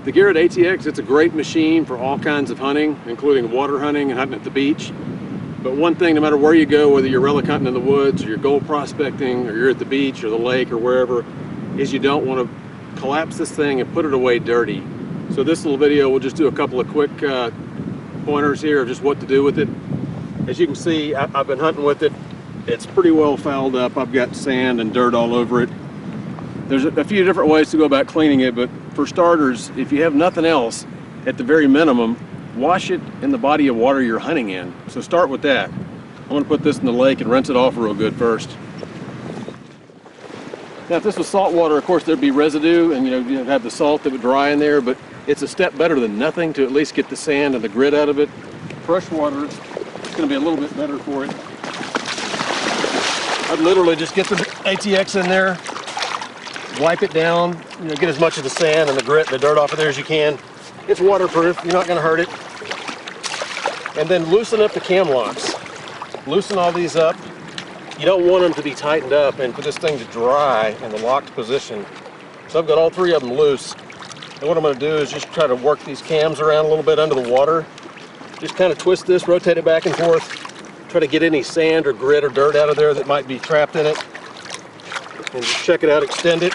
The Garrett ATX, it's a great machine for all kinds of hunting, including water hunting and hunting at the beach. But one thing, no matter where you go, whether you're relic hunting in the woods, or you're gold prospecting, or you're at the beach or the lake or wherever, is you don't want to collapse this thing and put it away dirty. So this little video, we'll just do a couple of quick pointers here of just what to do with it. As you can see, I've been hunting with it. It's pretty well fouled up. I've got sand and dirt all over it. There's a few different ways to go about cleaning it, but for starters, if you have nothing else, at the very minimum, wash it in the body of water you're hunting in. So start with that. I'm going to put this in the lake and rinse it off real good first. Now if this was salt water, of course there'd be residue and you'd have the salt that would dry in there, but it's a step better than nothing to at least get the sand and the grit out of it. Fresh water, it's going to be a little bit better for it. I'd literally just get the ATX in there, wipe it down, get as much of the sand and the grit and the dirt off of there as you can. It's waterproof, you're not going to hurt it. And then loosen up the cam locks. Loosen all these up. You don't want them to be tightened up and for this thing to dry in the locked position. So I've got all three of them loose. And what I'm going to do is just try to work these cams around a little bit under the water. Just kind of twist this, rotate it back and forth. Try to get any sand or grit or dirt out of there that might be trapped in it. And just check it out, extend it.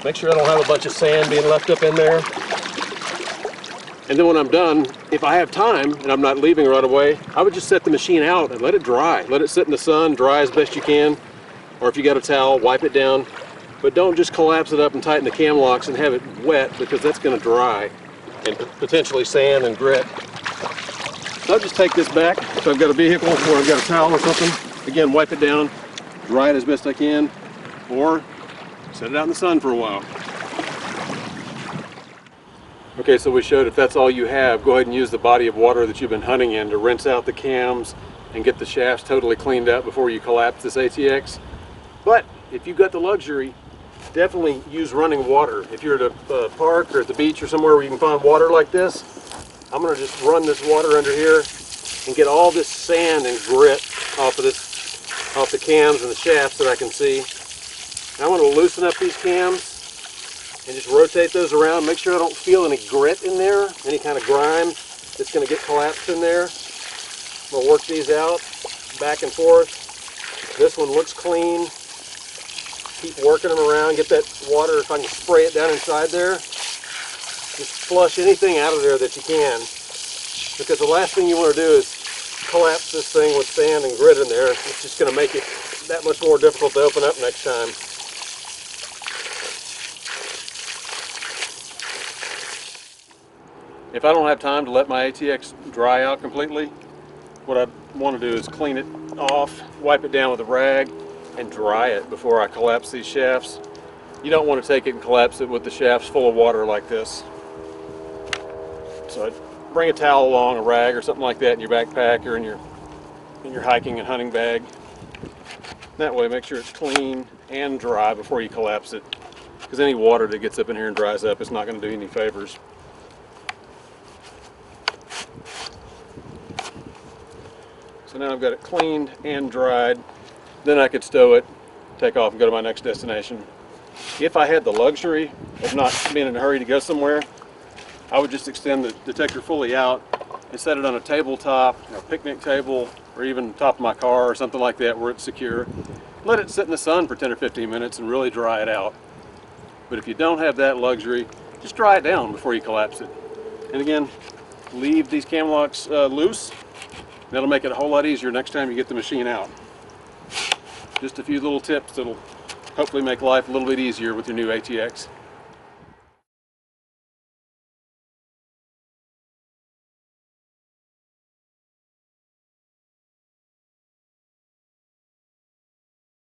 Make sure I don't have a bunch of sand being left up in there. And then when I'm done, if I have time and I'm not leaving right away, I would just set the machine out and let it dry. Let it sit in the sun, dry as best you can. Or if you got a towel, wipe it down. But don't just collapse it up and tighten the cam locks and have it wet, because that's going to dry and potentially sand and grit. So I'll just take this back. If I've got a vehicle where I've got a towel or something, again, wipe it down, dry it as best I can, or set it out in the sun for a while. Okay, so we showed if that's all you have, go ahead and use the body of water that you've been hunting in to rinse out the cams and get the shafts totally cleaned up before you collapse this ATX. But if you've got the luxury, definitely use running water. If you're at a park or at the beach or somewhere where you can find water like this, I'm going to just run this water under here and get all this sand and grit off the cams and the shafts that I can see. And I'm going to loosen up these cams and just rotate those around. Make sure I don't feel any grit in there, any kind of grime that's going to get collapsed in there. I'm going to work these out back and forth. This one looks clean. Keep working them around. Get that water, if I can spray it down inside there. Just flush anything out of there that you can, because the last thing you want to do is collapse this thing with sand and grit in there. It's just going to make it that much more difficult to open up next time. If I don't have time to let my ATX dry out completely, what I want to do is clean it off, wipe it down with a rag, and dry it before I collapse these shafts. You don't want to take it and collapse it with the shafts full of water like this. So I'd bring a towel along, a rag or something like that in your backpack or in your hiking and hunting bag. That way make sure it's clean and dry before you collapse it, because any water that gets up in here and dries up, it's not going to do any favors. So now I've got it cleaned and dried. Then I could stow it, take off and go to my next destination. If I had the luxury of not being in a hurry to go somewhere, I would just extend the detector fully out and set it on a tabletop, a picnic table, or even top of my car or something like that where it's secure. Let it sit in the sun for 10 or 15 minutes and really dry it out. But if you don't have that luxury, just dry it down before you collapse it. And again, leave these cam locks loose. That'll make it a whole lot easier next time you get the machine out. Just a few little tips that'll hopefully make life a little bit easier with your new ATX.